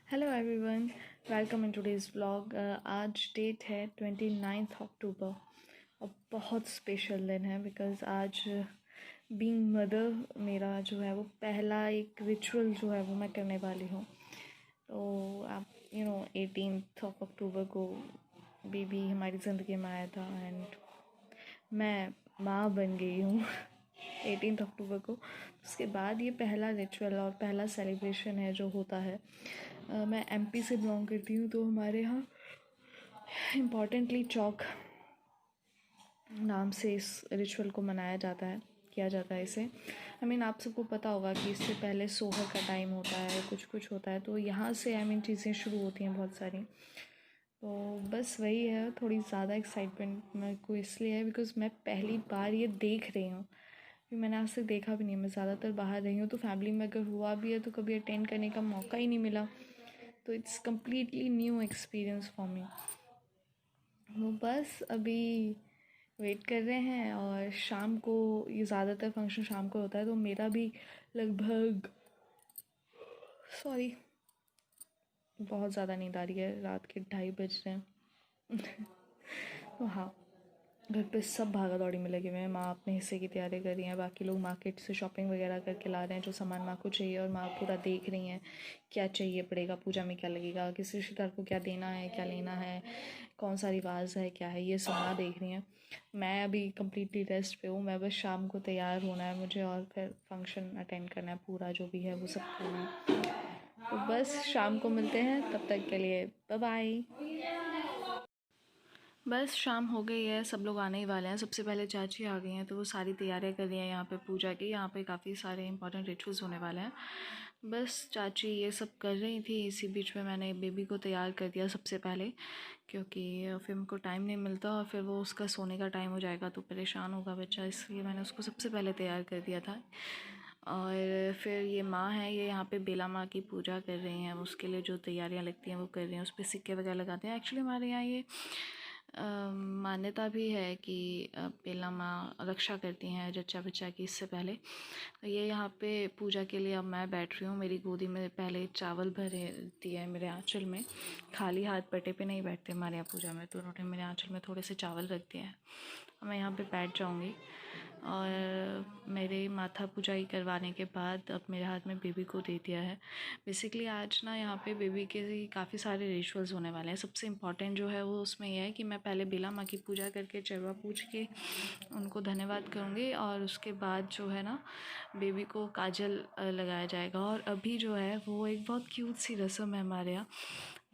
Hello everyone, welcome in today's vlog. आज date है 29 अक्टूबर और बहुत स्पेशल दिन है बिकॉज़ आज बीइंग मदर मेरा जो है वो पहला एक रिचुअल जो है वो मैं करने वाली हूँ। तो आप 18 अक्टूबर को बेबी हमारी ज़िंदगी में आया था एंड मैं माँ बन गई हूँ 18 अक्टूबर को। उसके बाद ये पहला रिचुअल और पहला सेलिब्रेशन है जो होता है। मैं एमपी से बिलोंग करती हूँ, तो हमारे यहाँ इम्पॉर्टेंटली चौक नाम से इस रिचुअल को मनाया जाता है, किया जाता है इसे। आप सबको पता होगा कि इससे पहले सोहर का टाइम होता है, कुछ कुछ होता है, तो यहाँ से चीज़ें शुरू होती हैं बहुत सारी। तो बस वही है, थोड़ी ज़्यादा एक्साइटमेंट मेरे को इसलिए है बिकॉज़ मैं पहली बार ये देख रही हूँ। मैंने आज तक देखा भी नहीं, मैं ज़्यादातर बाहर रही हूँ, तो फैमिली में अगर हुआ भी है तो कभी अटेंड करने का मौका ही नहीं मिला। तो it's completely new experience for me. वो बस अभी वेट कर रहे हैं और शाम को ये ज़्यादातर फंक्शन शाम को होता है, तो मेरा भी लगभग बहुत ज़्यादा नींद आ रही है, रात के 2:30 बज रहे हैं तो हाँ, घर पे सब भागा दौड़ी में लगे हुए हैं। माँ अपने हिस्से की तैयारी कर रही हैं, बाकी लोग मार्केट से शॉपिंग वगैरह करके ला रहे हैं जो सामान माँ को चाहिए, और माँ पूरा देख रही हैं क्या चाहिए पड़ेगा, पूजा में क्या लगेगा, किस रिश्तेदार को क्या देना है, क्या लेना है, कौन सा रिवाज है, क्या है, ये सब माँ देख रही हैं। मैं अभी कम्प्लीटली रेस्ट पे हूँ, मैं बस शाम को तैयार होना है मुझे और फिर फंक्शन अटेंड करना है, पूरा जो भी है वो सब करना है। तो बस शाम को मिलते हैं, तब तक के लिए बाय बाय। बस शाम हो गई है, सब लोग आने ही वाले हैं। सबसे पहले चाची आ गई हैं, तो वो सारी तैयारियां कर रही हैं यहाँ पे पूजा की। यहाँ पे काफ़ी सारे इंपॉर्टेंट रिचुअल्स होने वाले हैं। बस चाची ये सब कर रही थी, इसी बीच में मैंने बेबी को तैयार कर दिया सबसे पहले, क्योंकि फिर उनको टाइम नहीं मिलता और फिर वो उसका सोने का टाइम हो जाएगा तो परेशान होगा बच्चा, इसलिए मैंने उसको सबसे पहले तैयार कर दिया था। और फिर ये माँ है, ये यहाँ पे बेला माँ की पूजा कर रही हैं, उसके लिए जो तैयारियाँ लगती हैं वो कर रही हैं। उस पर सिक्के वगैरह लगाते हैं। एक्चुअली हमारे यहाँ ये मान्यता भी है कि बेला माँ रक्षा करती हैं जच्चा बच्चा की इससे पहले। तो ये यहाँ पे पूजा के लिए अब मैं बैठ रही हूँ, मेरी गोदी में पहले चावल भरे दिए है मेरे आँचल में। खाली हाथ पटे पे नहीं बैठते हमारे यहाँ पूजा में, तो उन्होंने मेरे आँचल में थोड़े से चावल रख दिए हैं। मैं यहाँ पे बैठ जाऊँगी और मेरे माथा पुजाई करवाने के बाद अब मेरे हाथ में बेबी को दे दिया है। बेसिकली आज ना यहाँ पे बेबी के काफ़ी सारे रिचुअल्स होने वाले हैं। सबसे इम्पॉर्टेंट जो है वो उसमें यह है कि मैं पहले बेला माँ की पूजा करके चरवा पूछ के उनको धन्यवाद करूँगी, और उसके बाद जो है ना बेबी को काजल लगाया जाएगा। और अभी जो है वो एक बहुत क्यूट सी रस्म है हमारे यहाँ।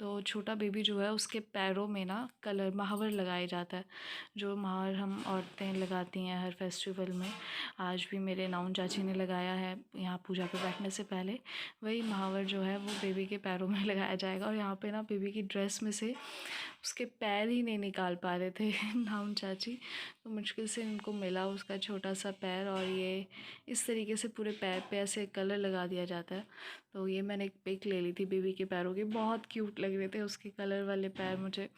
तो छोटा बेबी जो है उसके पैरों में ना कलर महावर लगाया जाता है, जो महावर हम औरतें लगाती हैं हर फेस्टिवल में। आज भी मेरे नाउन चाची ने लगाया है यहाँ पूजा पे बैठने से पहले। वही महावर जो है वो बेबी के पैरों में लगाया जाएगा। और यहाँ पे ना बेबी की ड्रेस में से उसके पैर ही नहीं निकाल पा रहे थे नाउन चाची, तो मुश्किल से उनको मिला उसका छोटा सा पैर, और ये इस तरीके से पूरे पैर पे ऐसे कलर लगा दिया जाता है। तो ये मैंने एक पिक ले ली थी बेबी के पैरों की, बहुत क्यूट लग रहे थे उसके कलर वाले पैर मुझे।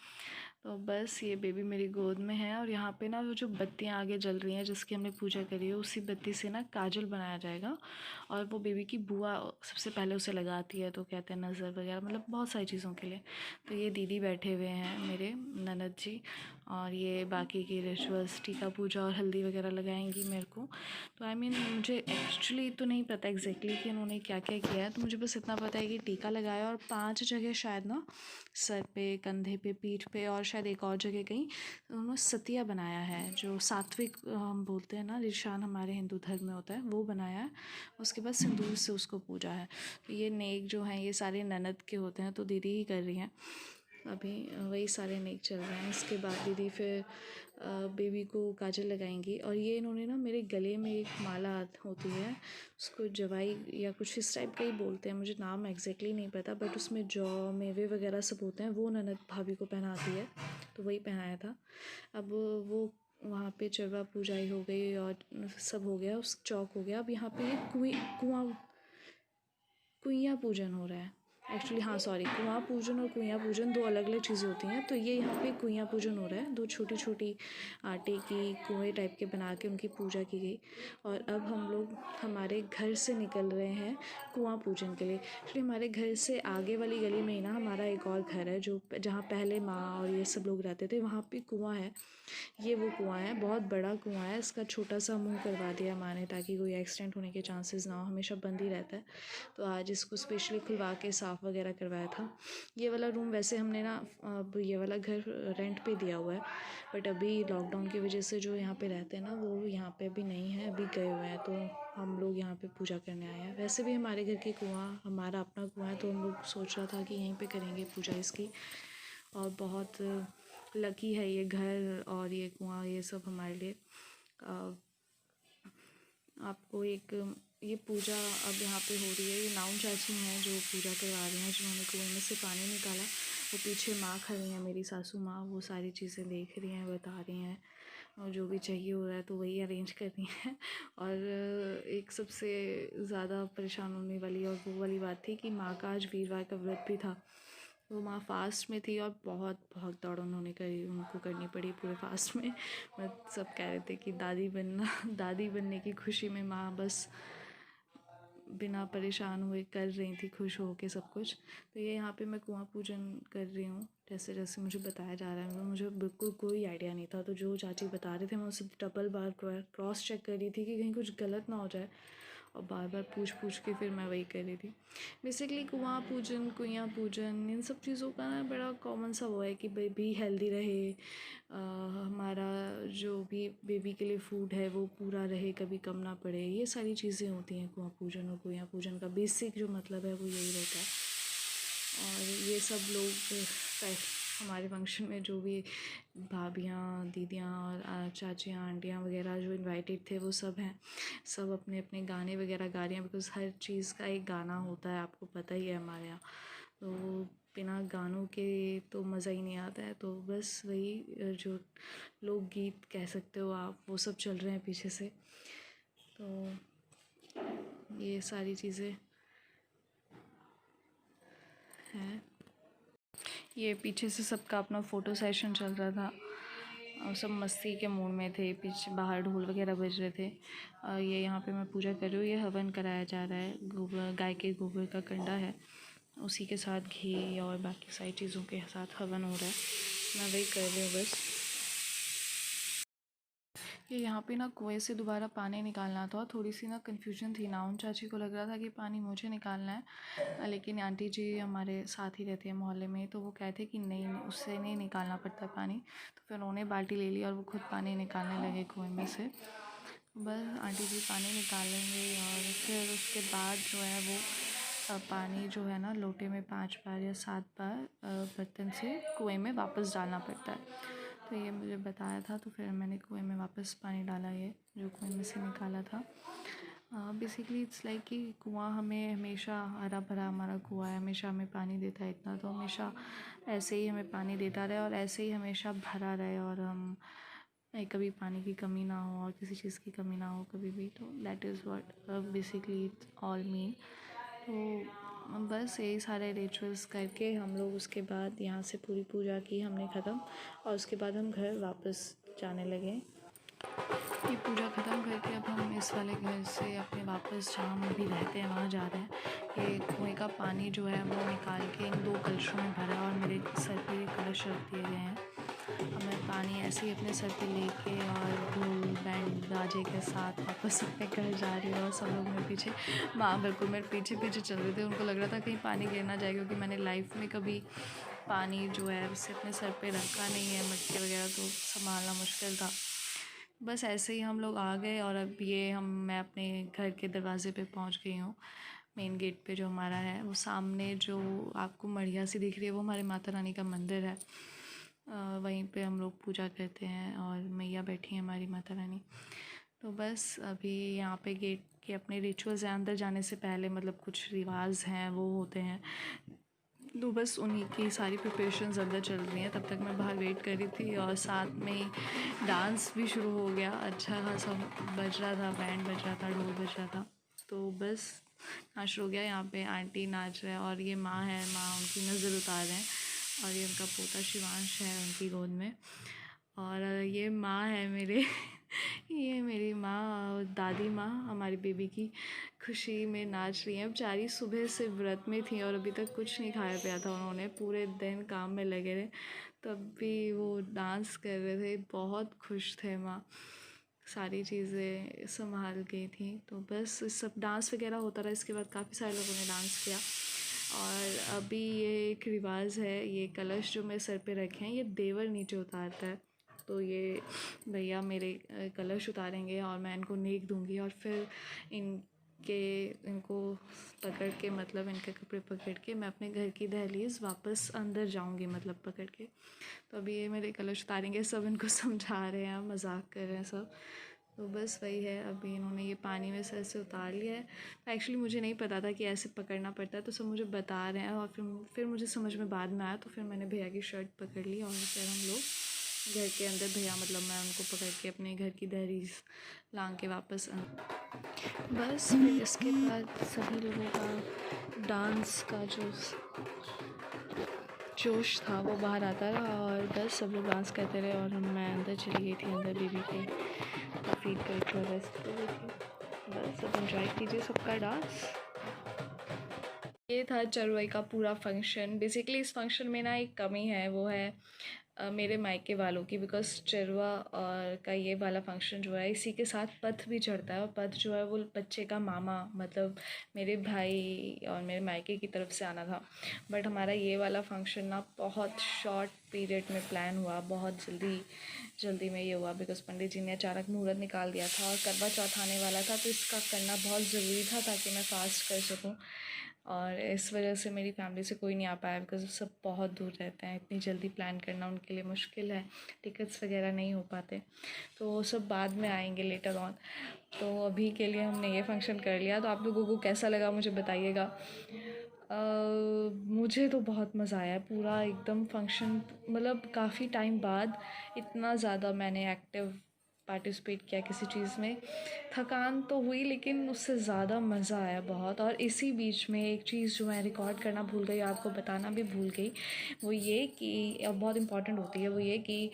तो बस ये बेबी मेरी गोद में है, और यहाँ पे ना वो जो बत्तियाँ आगे जल रही हैं जिसकी हमने पूजा करी है, उसी बत्ती से ना काजल बनाया जाएगा। और वो बेबी की बुआ सबसे पहले उसे लगाती है, तो कहते हैं नज़र वगैरह, मतलब बहुत सारी चीज़ों के लिए। तो ये दीदी बैठे हुए हैं मेरे ननद जी, और ये बाकी की रिचुअल्स टीका पूजा और हल्दी वगैरह लगाएंगी मेरे को। तो मुझे एक्चुअली तो नहीं पता एग्जैक्टली कि उन्होंने क्या क्या किया है, तो मुझे बस इतना पता है कि टीका लगाया और 5 जगह शायद ना, सर पे, कंधे पे, पीठ पे, और शायद एक और जगह कहीं उन्होंने सतिया बनाया है, जो सात्विक हम बोलते हैं ना, निशान हमारे हिंदू धर्म में होता है, वो बनाया है। उसके बाद सिंदूर से उसको पूजा है। तो ये नेक जो हैं ये सारे ननद के होते हैं, तो दीदी ही कर रही हैं अभी, वही सारे नेक चल रहे हैं। इसके बाद दीदी फिर बेबी को काजल लगाएंगी, और ये इन्होंने ना मेरे गले में एक माला होती है, उसको जवाई या कुछ इस टाइप का ही बोलते हैं, मुझे नाम एग्जैक्टली नहीं पता, बट उसमें जौ मेवे वगैरह सब होते हैं, वो ननद भाभी को पहनाती है, तो वही पहनाया था। अब वो वहाँ पे चरवा पूजाई हो गई और सब हो गया, उस चौक हो गया। अब यहाँ पे कुआं कुइयाँ पूजन हो रहा है। एक्चुअली हाँ सॉरी, कुआँ पूजन और कुइयाँ पूजन दो अलग अलग चीज़ें होती हैं। तो ये यहाँ पे कुइयाँ पूजन हो रहा है, दो छोटी छोटी आटे की कुएँ टाइप के बना के उनकी पूजा की गई। और अब हम लोग हमारे घर से निकल रहे हैं कुआँ पूजन के लिए। एक्चुअली हमारे घर से आगे वाली गली में ही ना हमारा एक और घर है, जो जहाँ पहले माँ और ये सब लोग रहते थे, वहाँ पे कुआँ है। ये वो कुआँ है, बहुत बड़ा कुआँ है। इसका छोटा सा मुंह करवा दिया माँ ने, ताकि कोई एक्सीडेंट होने के चांसेस ना हो, हमेशा बंद ही रहता है। तो आज इसको स्पेशली खुलवा के साफ़ वगैरह करवाया था। ये वाला रूम वैसे हमने ना अब ये वाला घर रेंट पे दिया हुआ है, बट अभी लॉकडाउन की वजह से जो यहाँ पे रहते हैं ना, वो यहाँ पे अभी नहीं है, अभी गए हुए हैं। तो हम लोग यहाँ पे पूजा करने आए हैं। वैसे भी हमारे घर की कुआँ हमारा अपना कुआँ है, तो हम लोग सोच रहा था कि यहीं पे करेंगे पूजा इसकी। और बहुत लकी है ये घर और ये कुआँ, ये सब हमारे लिए। आपको एक ये पूजा अब यहाँ पे हो रही है। ये नाउन चाची हैं जो पूजा करवा रही हैं, जिन्होंने कुएं में से पानी निकाला। वो पीछे माँ खड़ी हैं, मेरी सासू माँ, वो सारी चीज़ें देख रही हैं, बता रही हैं, और जो भी चाहिए हो रहा है तो वही अरेंज कर रही हैं। और एक सबसे ज़्यादा परेशान होने वाली और वो वाली बात थी कि माँ का आज वीरवार का व्रत भी था। वो माँ फास्ट में थी और बहुत बहुत दौड़ उन्होंने करी, उनको करनी पड़ी पूरे फास्ट में। बट सब कह रहे थे कि दादी बनना, दादी बनने की खुशी में माँ बस बिना परेशान हुए कर रही थी, खुश हो के सब कुछ। तो ये यहाँ पे मैं कुआँ पूजन कर रही हूँ जैसे जैसे मुझे बताया जा रहा है। मुझे बिल्कुल कोई आइडिया नहीं था, तो जो चाची बता रहे थे मैं उससे डबल बार क्रॉस चेक कर रही थी कि कहीं कुछ गलत ना हो जाए, और बार बार पूछ पूछ के फिर मैं वही कर रही थी। बेसिकली कुआँ पूजन, कुइयाँ पूजन, इन सब चीज़ों का ना बड़ा कॉमन सा वो है कि बेबी हेल्दी रहे, हमारा जो भी बेबी के लिए फूड है वो पूरा रहे, कभी कम ना पड़े। ये सारी चीज़ें होती हैं कुआँ पूजन और कुइयाँ पूजन का बेसिक जो मतलब है वो यही रहता है। और ये सब लोग हमारे फंक्शन में जो भी भाभियाँ, दीदियाँ और चाचियाँ, आंटियाँ वगैरह जो इनवाइटेड थे वो सब हैं। सब अपने अपने गाने वगैरह गा रही हैं, बिकॉज़ हर चीज़ का एक गाना होता है, आपको पता ही है हमारे यहाँ। तो बिना गानों के तो मज़ा ही नहीं आता है। तो बस वही जो लोकगीत कह सकते हो आप, वो सब चल रहे हैं पीछे से। तो ये सारी चीज़ें हैं। ये पीछे से सबका अपना फ़ोटो सेशन चल रहा था और सब मस्ती के मूड में थे। पीछे बाहर ढोल वगैरह बज रहे थे। ये यहाँ पे मैं पूजा कर रही हूँ। ये हवन कराया जा रहा है, गोबर, गाय के गोबर का कंडा है, उसी के साथ घी और बाकी सारी चीज़ों के साथ हवन हो रहा है। मैं वही कर रही हूँ बस। ये यहाँ पे ना कुएं से दोबारा पानी निकालना था। थोड़ी सी ना कन्फ्यूजन थी ना, उन चाची को लग रहा था कि पानी मुझे निकालना है, लेकिन आंटी जी हमारे साथ ही रहती है मोहल्ले में, तो वो कहते कि नहीं, उससे नहीं निकालना पड़ता पानी। तो फिर उन्होंने बाल्टी ले ली और वो खुद पानी निकालने लगे कुएं में से। बस आंटी जी पानी निकालेंगे और फिर उसके बाद जो है वो पानी जो है ना लोटे में 5 बार या 7 बार बर्तन से कुएं में वापस डालना पड़ता है। तो ये मुझे बताया था, तो फिर मैंने कुएं में वापस पानी डाला, ये जो कुएं में से निकाला था। बेसिकली इट्स लाइक कि कुआँ हमें हमेशा, हरा भरा हमारा कुआँ है, हमेशा हमें पानी देता है इतना, तो हमेशा ऐसे ही हमें पानी देता रहे और ऐसे ही हमेशा भरा रहे, और हम कभी पानी की कमी ना हो और किसी चीज़ की कमी ना हो कभी भी। तो that is what basically it's all mean. तो बस यही सारे रिचुअल्स करके हम लोग उसके बाद यहाँ से पूरी पूजा की हमने ख़त्म, और उसके बाद हम घर वापस जाने लगे। ये पूजा ख़त्म करके अब हम इस वाले घर से अपने वापस जहाँ हम अभी रहते हैं वहाँ जा रहे हैं। ये कुएँ का पानी जो है वो निकाल के इन 2 कलशों में भरा और मेरे सर पे ये कलश रख दिए गए हैं। अब मैं पानी ऐसे ही अपने सर पे लेके और ढोल बैंड बाजे के साथ वापस अपने घर जा रही हूँ, और सब लोग मेरे पीछे, माँ बिल्कुल मेरे पीछे पीछे चल रहे थे। उनको लग रहा था कहीं पानी गिर ना जाए, क्योंकि मैंने लाइफ में कभी पानी जो है उसे अपने सर पे रखा नहीं है, मटके वगैरह तो संभालना मुश्किल था। बस ऐसे ही हम लोग आ गए, और अब ये मैं अपने घर के दरवाज़े पे पहुंच गई हूँ। मेन गेट पे जो हमारा है, वो सामने जो आपको मढ़िया सी दिख रही है वो हमारे माता रानी का मंदिर है। वहीं पे हम लोग पूजा करते हैं और मैया बैठी हैं हमारी माता रानी। तो बस अभी यहाँ पे गेट के अपने रिचुअल्स हैं, अंदर जाने से पहले मतलब कुछ रिवाज हैं वो होते हैं, तो बस उन्हीं की सारी प्रिपरेशंस अंदर चल रही हैं। तब तक मैं बाहर वेट कर रही थी, और साथ में डांस भी शुरू हो गया। अच्छा खासा बज रहा था, बैंड बज रहा था, ढोल बज रहा था। तो बस नाच शुरू हो गया। यहाँ पे आंटी नाच रहे हैं और ये माँ है, माँ उनकी नज़र उतार रहे हैं और ये उनका पोता शिवांश है उनकी गोद में। और ये माँ है मेरे ये मेरी माँ, दादी माँ हमारी बेबी की खुशी में नाच रही हैं। बेचारी सुबह से व्रत में थी और अभी तक कुछ नहीं खाया पिया था उन्होंने, पूरे दिन काम में लगे रहे, तब भी वो डांस कर रहे थे। बहुत खुश थे माँ, सारी चीज़ें संभाल गई थी। तो बस सब डांस वगैरह होता रहा। इसके बाद काफ़ी सारे लोगों ने डांस किया। और अभी ये एक रिवाज है, ये कलश जो मैं सर पे रखे हैं ये देवर नीचे उतारता है। तो ये भैया मेरे कलश उतारेंगे और मैं इनको नेक दूंगी और फिर इनको पकड़ के, मतलब इनके कपड़े पकड़ के मैं अपने घर की दहलीज़ वापस अंदर जाऊंगी, मतलब पकड़ के। तो अभी ये मेरे कलश उतारेंगे, सब इनको समझा रहे हैं, मजाक कर रहे हैं सब। तो बस वही है, अभी इन्होंने ये पानी में से ऐसे उतार लिया है। तो एक्चुअली मुझे नहीं पता था कि ऐसे पकड़ना पड़ता है, तो सब मुझे बता रहे हैं और फिर मुझे समझ में बाद में आया। तो फिर मैंने भैया की शर्ट पकड़ ली और फिर हम लोग घर के अंदर, भैया मतलब मैं उनको पकड़ के अपने घर की दहलीज लांग के वापस बस फिर इसके बाद सभी लोगों का डांस का जो जोश था वो बाहर आता रहा और बस सब लोग डांस करते रहे और मैं अंदर चली गई थी, अंदर बेबी के फीड करके रेस्ट कर रही थी। बस सब एंजॉय कीजिए सबका डांस। ये था चरवाई का पूरा फंक्शन। बेसिकली इस फंक्शन में ना एक कमी है, वो है मेरे मायके वालों की, बिकॉज चरवा और का ये वाला फंक्शन जो है इसी के साथ पथ भी चढ़ता है और पथ जो है वो बच्चे का मामा, मतलब मेरे भाई और मेरे मायके की तरफ से आना था। बट हमारा ये वाला फंक्शन ना बहुत शॉर्ट पीरियड में प्लान हुआ, बहुत जल्दी में ये हुआ, बिकॉज पंडित जी ने अचानक मुहूर्त निकाल दिया था और करवा चौथ आने वाला था, तो इसका करना बहुत ज़रूरी था ताकि मैं फास्ट कर सकूँ। और इस वजह से मेरी फैमिली से कोई नहीं आ पाया, बिकॉज सब बहुत दूर रहते हैं, इतनी जल्दी प्लान करना उनके लिए मुश्किल है, टिकट्स वगैरह नहीं हो पाते, तो वो सब बाद में आएंगे लेटर ऑन। तो अभी के लिए हमने ये फंक्शन कर लिया। तो आप लोगों को कैसा लगा मुझे बताइएगा। मुझे तो बहुत मज़ा आया, पूरा एकदम फंक्शन, मतलब काफ़ी टाइम बाद इतना ज़्यादा मैंने एक्टिव पार्टिसिपेट किया किसी चीज़ में। थकान तो हुई लेकिन उससे ज़्यादा मज़ा आया बहुत। और इसी बीच में एक चीज़ जो मैं रिकॉर्ड करना भूल गई, आपको बताना भी भूल गई, वो ये कि बहुत इम्पॉर्टेंट होती है, वो ये कि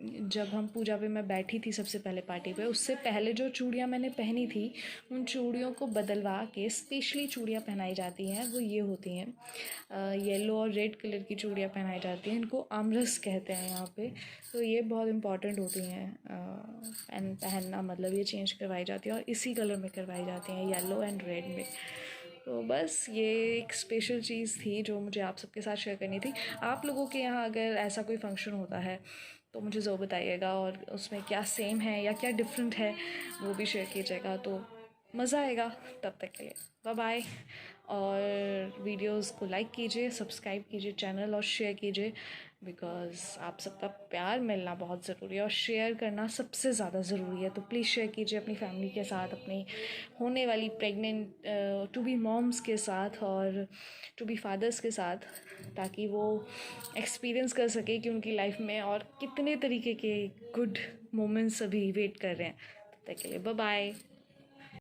जब हम पूजा पे मैं बैठी थी सबसे पहले पार्टी पे, उससे पहले जो चूड़ियाँ मैंने पहनी थी उन चूड़ियों को बदलवा के स्पेशली चूड़ियाँ पहनाई जाती हैं। वो ये होती हैं येलो और रेड कलर की चूड़ियाँ पहनाई जाती हैं, इनको आमरस कहते हैं यहाँ पे। तो ये बहुत इंपॉर्टेंट होती हैं पहनना, मतलब ये चेंज करवाई जाती है और इसी कलर में करवाई जाती हैं, येलो एंड रेड में। तो बस ये एक स्पेशल चीज़ थी जो मुझे आप सबके साथ शेयर करनी थी। आप लोगों के यहाँ अगर ऐसा कोई फंक्शन होता है तो मुझे ज़रूर बताइएगा, और उसमें क्या सेम है या क्या डिफरेंट है वो भी शेयर कीजिएगा, तो मज़ा आएगा। तब तक के लिए बाय बाय। और वीडियोस को लाइक कीजिए, सब्सक्राइब कीजिए चैनल और शेयर कीजिए, बिकॉज़ आप सबका प्यार मिलना बहुत ज़रूरी है और शेयर करना सबसे ज़्यादा ज़रूरी है। तो प्लीज़ शेयर कीजिए अपनी फैमिली के साथ, अपनी होने वाली प्रेग्नेंट टू बी मॉम्स के साथ और टू बी फादर्स के साथ, ताकि वो एक्सपीरियंस कर सके कि उनकी लाइफ में और कितने तरीके के गुड मोमेंट्स अभी वेट कर रहे हैं। तब तक के लिए बाय बाय।